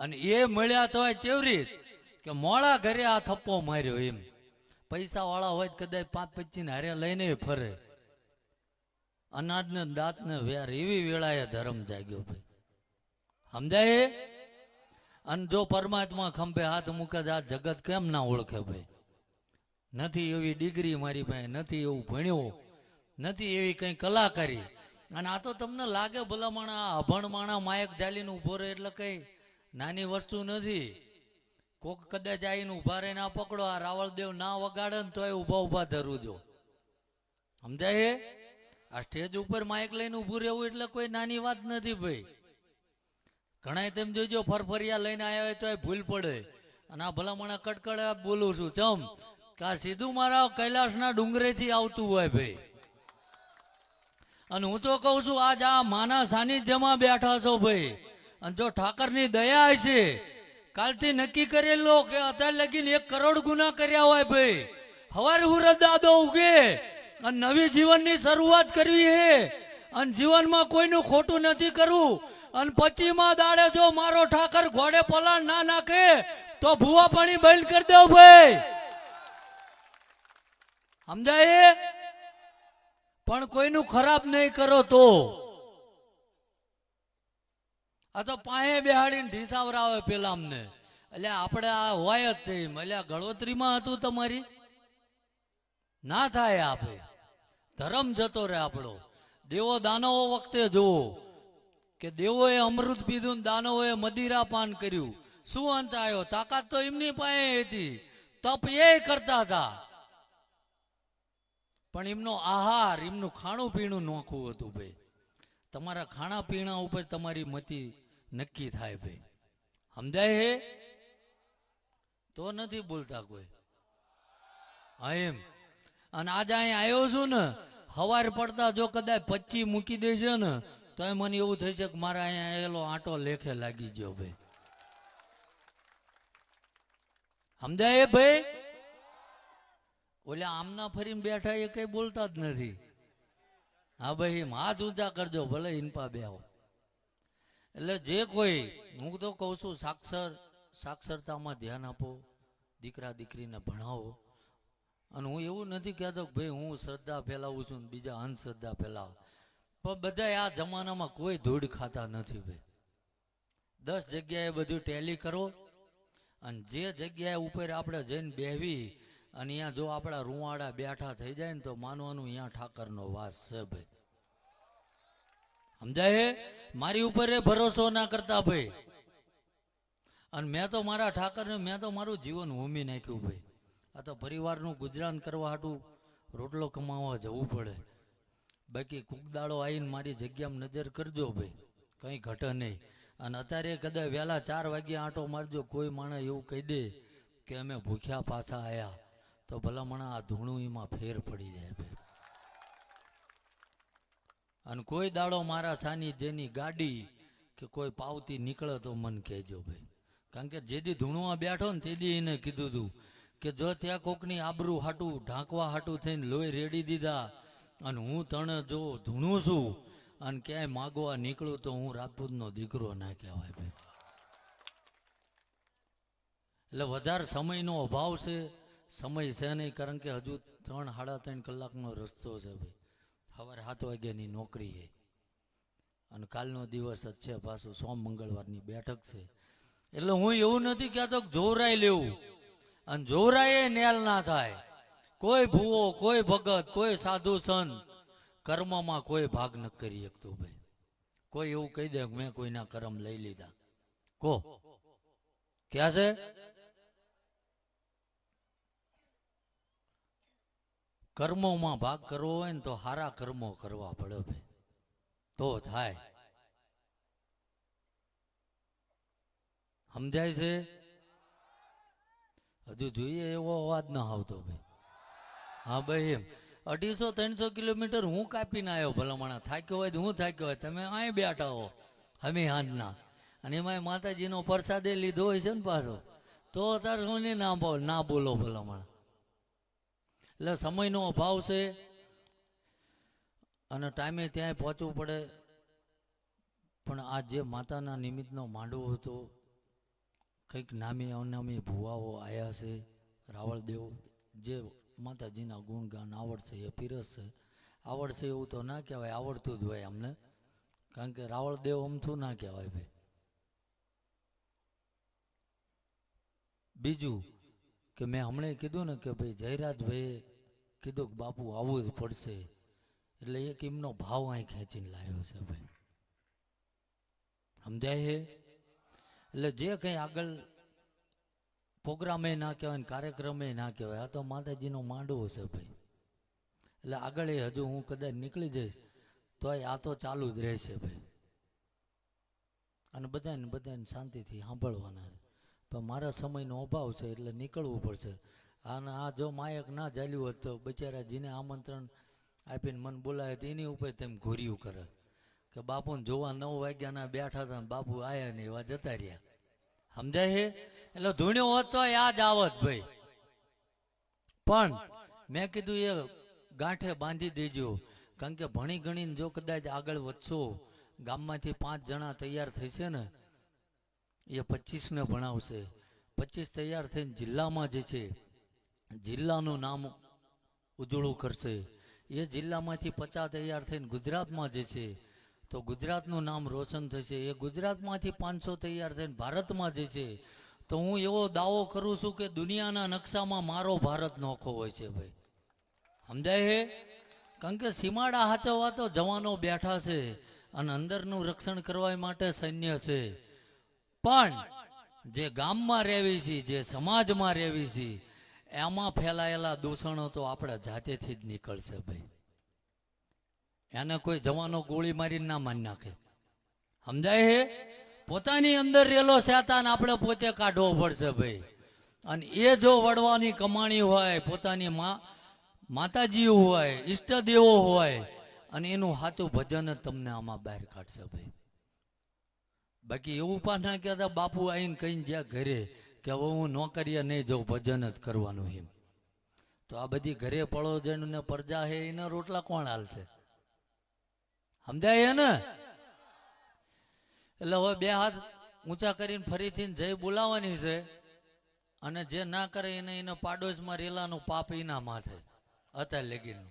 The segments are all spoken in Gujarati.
અને એ મળ્યા તો ચેવરી કે મોડા ઘરે આ થપ્પો માર્યો એમ. પૈસા વાળા હોય કદાચ 5-25 ને હારે લઈને ફરે. અનાજને દાંતને વેર એવી વેળાએ ધર્મ જાગ્યો ભાઈ. સમજાય? અને જો પરમાત્મા ખંભે હાથ મૂકે આ જગત કેમ ના ઓળખે ભાઈ? નથી એવી ડિગ્રી મારી પાસે, નથી એવું ભણ્યો, નથી એવી કઈ કલાકારી. અને આ તો તમને લાગે ભલા માણા અભણ માણા માયક જાલીને ઉભો રહે એટલે કઈ નાની વસ્તુ નથી. કોક કદાચ આવીને ઉભા રહીને આ પકડો, આ રાવળદેવ ના વગાડે ને તો ઉભા ઉભા ધરું જો. સમજાય? આ સ્ટેજ ઉપર માઇક લઈને ઉભું રહેવું એટલે કોઈ નાની વાત નથી ભાઈ. ઘણા તેમ જોઈજો ફરફરિયા લઈને આવ્યા હોય તો ભૂલ પડે. અને આ ભલામણા કડકડે બોલું છું ચમ કે આ સીધું મારા કૈલાસના ડુંગરેથી આવતું હોય ભાઈ. અને હું તો કઉ છું આજ આ માના સાનિધ્યમાં બેઠા છો ભાઈ. અને જો ઠાકરની દયા છે, કાલથી નક્કી કરેલો કે અત્યારે લગીને 1 કરોડ ગુના કર્યા હોય ભાઈ, હવાર હુરત દાદો ઉગે અને નવી જીવનની શરૂઆત કરવી હે. અને જીવનમાં કોઈનું ખોટું નથી કરવું. અને 25મા દાડે જો મારો ઠાકર ઘોડે પલાણ ના નાખે તો ભૂવા પાણી બંધ કરી દો ભાઈ. સમજાય? પણ કોઈનું ખરાબ નહીં કરો તો. આ તો પાયે બેહાડીને ઢીસાવરાવે પેલા અમને. એટલે આપણે આ હોય જ થઈ. એટલે ગળોતરીમાં હતું તમારી ના થાય. આપે ધર્મ જતો રહે આપણો. દેવો દાનવો વખતે જુઓ કે દેવોએ અમૃત પીધું, દાનવોએ મદિરા પાન કર્યું. શું અંત આવ્યો? તાકાત તો એમની પાસે હતી, તપ એ કરતા હતા, પણ એમનો આહાર, એમનું ખાણું પીણું નોખું હતું ભાઈ. તમારા ખાણા પીણા ઉપર તમારી મતિ નક્કી થાય ભાઈ. સમજાય હે? તો નથી બોલતા કોઈ. હા એમ. અને આજે અહીંયા આવ્યો છું ને, હવાર પડતા જો કદાચ 25 મૂકી દે છે ને તો મને એવું થઈ છે કે મારા અહીંયા એલો આંટો લેખે લાગી ગયો ભાઈ. સમજાય ભાઈ? ઓલા આમના ફરીને બેઠા એ કઈ બોલતા જ નથી. હા ભાઈ હાથ ઊંચા કરજો ભલે ઇનપા બે આવો. એટલે જે કોઈ, હું તો કઉ છું સાક્ષરતામાં ધ્યાન આપો, દીકરા દીકરીને ભણાવો. અને હું એવું નથી કહેતો કે ભાઈ હું શ્રદ્ધા ફેલાવું છું બીજા અંધશ્રદ્ધા ફેલાવો, પણ બધા આ જમાનામાં કોઈ ધૂળ ખાતા નથી ભાઈ. 10 જગ્યાએ બધું ટેલી કરો. અને જે જગ્યાએ ઉપર આપણે જઈને બેહવી અને અહીંયા જો આપણા રૂવાડા બેઠા થઈ જાય ને તો માનવાનું અહીંયા ઠાકરનો વાસ છે ભાઈ. સમજાય? મારી ઉપર એ ભરોસો ના કરતા ભાઈ. અને મેં તો મારા ઠાકરને, મેં તો મારું જીવન હોમી નાખ્યું ભાઈ. આ તો પરિવારનું ગુજરાન કરવા હાટું રોટલો કમાવા જવું પડે. બાકી કુકદાળો આવીને મારી જગ્યામાં નજર કરજો ભાઈ, કંઈ ઘટે નહીં. અને અત્યારે કદાચ વહેલા 4 વાગ્યે આંટો મારજો, કોઈ માણસ એવું કહી દે કે અમે ભૂખ્યા પાછા આવ્યા તો ભલા મણા આ ધૂણું એમાં ફેર પડી જાય ભાઈ. અને કોઈ દાડો મારા સાનિધ્યની ગાડી કે કોઈ પાવતી નીકળે તો મને કહેજો ભાઈ. કારણ કે જેથી ધૂણું બેઠો ને તેથી એને કીધું હતું કે જો ત્યાં કોકની આબરૂ હાટું ઢાંકવા હાટું થઈને લોહી રેડી દીધા અને હું તને જો ધૂણું છું અને ક્યાંય માગવા નીકળું તો હું રાજપૂતનો દીકરો ના કહેવાય ભાઈ. એટલે વધારે સમયનો અભાવ છે, સમય છે નહીં. કારણ કે હજુ 3-3.5 કલાકનો રસ્તો છે ભાઈ. સવારે 7 વાગ્યાની નોકરી છે અને કાલનો દિવસ જ છે, પાછું સોમ મંગળવારની બેઠક છે. એટલે હું એવું નથી કહેતો કે જોરાઈ લેવું. અને જોરાય નેલ ના થાય. કોઈ ભૂવો, કોઈ ભગત, કોઈ સાધુ સંત કર્મમાં કોઈ ભાગ ન કરી શકતું ભાઈ. કોઈ એવું કહી દે મેં કોઈના કર્મ લઈ લીધા, કો ક્યાં છે? કર્મોમાં ભાગ કરવો હોય ને તો સારા કર્મો કરવા પડે ભાઈ, તો થાય. સમજાય છે? હજુ જોઈએ એવો અવાજ ના આવતો ભાઈ. હા ભાઈ એમ 250-300 કિલોમીટર હું કાપીને આવ્યો ભલામણા. થાક્યો હોય તો હું થાક્યો હોય, તમે અહીં બેઠા હો અમે હાંજના. અને એમાં માતાજીનો પ્રસાદે લીધો હોય છે ને પાછો, તો તારે હું ના બોલો ભલામણા. એટલે સમયનો અભાવ છે અને ટાઈમે ત્યાં પહોંચવું પડે. પણ આ જે માતાના નિમિત્તનો માંડવો હતો કંઈક નામી અનામી ભુવાઓ આવ્યા છે. રાવળદેવ જે માતાજીના ગુણગાન આવડશે એ પીરસશે. આવડશે એવું તો ના કહેવાય, આવડતું જ હોય અમને, કારણ કે રાવળદેવ અમથું ના કહેવાય ભાઈ. બીજું કે મેં હમણાં કીધું ને કે ભાઈ જયરાજભાઈએ કીધું કે બાપુ આવવું જ પડશે, એટલે એક એમનો ભાવ અહીં ખેંચીને લાવ્યો છે ભાઈ. સમજાય છે? એટલે જે કંઈ આગળ પ્રોગ્રામે ના કહેવાય ને કાર્યક્રમે ના કહેવાય, આ તો માતાજીનો માંડવો છે ભાઈ. એટલે આગળ એ હજુ હું કદાચ નીકળી જઈશ તો આ તો ચાલુ જ રહેશે ભાઈ. અને બધાને શાંતિથી સાંભળવાના છે. પણ મારા સમયનો અભાવ છે એટલે નીકળવું પડશે. અને આ જો માયક ના ચાલ્યું હોત તો બિચારા જેને આમંત્રણ આપીને મન બોલાવે તો એની ઉપર તેમ ઘોર્યું કરે કે બાપુને જોવા 9 વાગ્યાના બેઠા હતા, બાપુ આયા ને એવા જતા રહ્યા. સમજાય છે? એટલે ધૂણ્યો હોત તો યાદ આવત ભાઈ. પણ મેં કીધું એ ગાંઠે બાંધી દેજો, કારણ કે ભણી ગણીને જો કદાચ આગળ વધશો, ગામમાંથી 5 જણા તૈયાર થશે ને એ 25 ને ભણાવશે. 25 તૈયાર થઈને જિલ્લામાં જે છે જિલ્લાનું નામ ઉજળું કરશે. એ જિલ્લામાંથી 50 તૈયાર થઈને ગુજરાતમાં જે છે તો ગુજરાતનું નામ રોશન થશે. એ ગુજરાતમાંથી 500 તૈયાર થઈને ભારતમાં જે છે તો હું એવો દાવો કરું છું કે દુનિયાના નકશામાં મારો ભારત નોખો હોય છે ભાઈ. સમજાય છે? કારણ કે સીમાડા હાચવવા તો જવાનો બેઠા છે અને અંદરનું રક્ષણ કરવા માટે સૈન્ય છે. પણ જે ગામમાં રહેવી છે, જે સમાજમાં રહેવી છે, એમાં ફેલાયેલા દૂષણો તો આપણે જાતેથી જ નીકળશે ભાઈ. એને કોઈ જવાનો ગોળી મારીને ના મારી નાખે. સમજાય છે? પોતાની અંદર રહેલો શેતાન આપણે પોતે કાઢવો પડશે ભાઈ. અને એ જો વડવાની કમાણી હોય, પોતાની માતાજીઓ હોય, ઈષ્ટદેવો હોય, અને એનું સાચું ભજન જ તમને આમાં બહાર કાઢશે ભાઈ. બાકી એવું પણ ના કહેતા બાપુ આવીને કહીને જ્યાં ઘરે કે હવે હું નોકરીએ નહીં જાઉં, ભજન જ કરવાનું એમ. તો આ બધી ઘરે પડોજણ ને પ્રજા છે એના રોટલા કોણ હાલશે? સમજાય ને? એટલે હવે 2 હાથ ઊંચા કરીને ફરીથી જય બોલાવાની છે. અને જે ના કરે એને પાડોશમાં રેલાનું પાપ એના માથે અત્યારે લગીનું.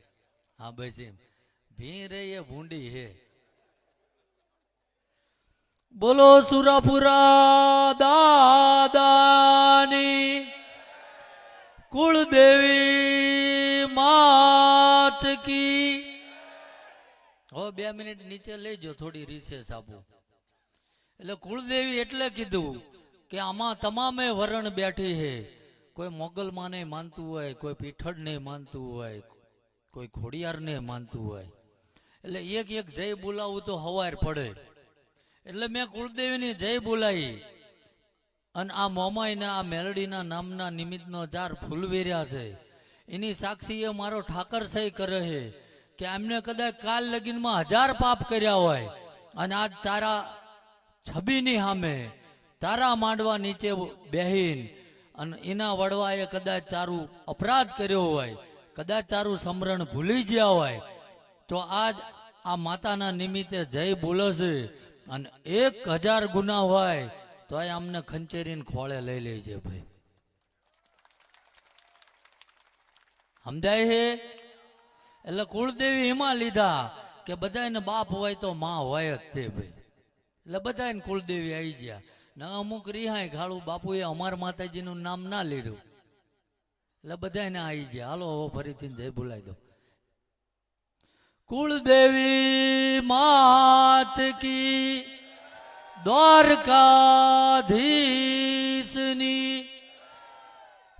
હા બસ એમ. ભી રે એ ભૂંડી હે. બોલો સુરાપુરા દાદાની કુળદેવી માત કી. હવે 2 મિનિટ નીચે લેજો, થોડી રિસેસ આપું. એટલે કુળદેવી એટલે કીધું કે આમાં તમામે વરણ બેઠી છે. કોઈ મોગલમાં ને માનતું હોય, કોઈ પીઠળ ને માનતું હોય, કોઈ ખોડિયાર ને માનતું હોય. એટલે એક એક જય બોલાવું તો હવાર પડે. એટલે મેં કુળદેવીની જય બોલાવી. અને આ મોમાઈના આ મેલડીના નામના નિમિત્તનો 4 ફૂલ વેર્યા છે. એની સાક્ષી એ મારો ઠાકર સહી કરે છે કે એમને કદાચ કાલ લગીનમાં 1000 પાપ કર્યા હોય અને આજ તારા છબીની સામે તારા માંડવા નીચે બેહીન અને એના વડવાએ કદાચ તારું અપરાધ કર્યો હોય, કદાચ તારું સ્મરણ ભૂલી ગયા હોય, તો આજ આ માતાના નિમિત્તે જય બોલે છે. અને 1000 ગુના હોય તો અમને ખંચેરીને ખોળે લઈ લેજે ભાઈ. સમજાય છે? એટલે કુળદેવી એમાં લીધા કે બધાને બાપ હોય તો માં હોય જ તે ભાઈ. એટલે બધાને કુળદેવી આવી ગયા. ના અમુક રિહાય ખાડું બાપુએ અમાર માતાજીનું નામ ના લીધું એટલે બધાને આવી ગયા. હાલો હવે ફરીથી જય બોલાવી દો. કુળદેવી માત કી, દ્વારકાધીશની,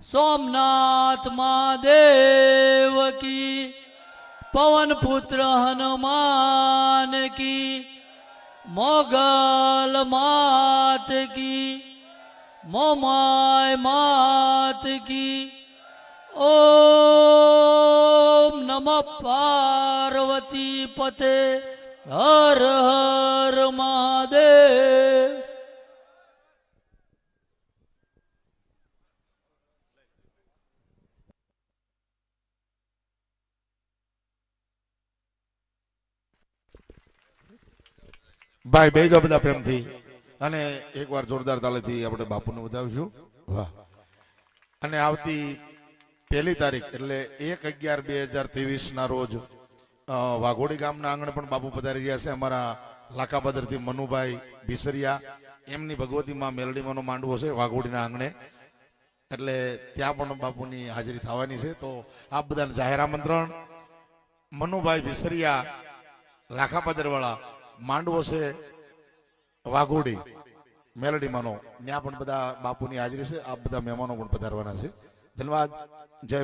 સોમનાથ મહાદેવ કી, પવન પુત્ર હનુમાન કી, મોગલ માત કી, મોમાય માત કી. ઓમ નમઃ પાર્વતી પતે હર હર મહાદેવ. ભાઈ બેજો બધા પ્રેમથી. અને એકવાર જોરદાર તાળીથી આપણે બાપુને વધાવીશું. વાહ. અને આવતી 1 તારીખ એટલે 1/11/2023 ના રોજ વાઘોડી ગામના આંગણે પણ બાપુ પધારી રહ્યા છે. અમારા લાખાપદરથી મનુભાઈ ભીસરિયા એમની ભગવતીમાં મેલડીમાંનો માંડવો છે વાઘોડીના આંગણે, એટલે ત્યાં પણ બાપુની હાજરી થવાની છે. તો આપ બધાને જાહેર આમંત્રણ. મનુભાઈ ભીસરિયા લાખાપદરવાળા માંડવો છે વાઘોડી મેલડીમાંનો, ત્યાં પણ બધા બાપુની હાજરી છે. આપ બધા મહેમાનો પણ પધારવાના છે. ધન્યવાદ.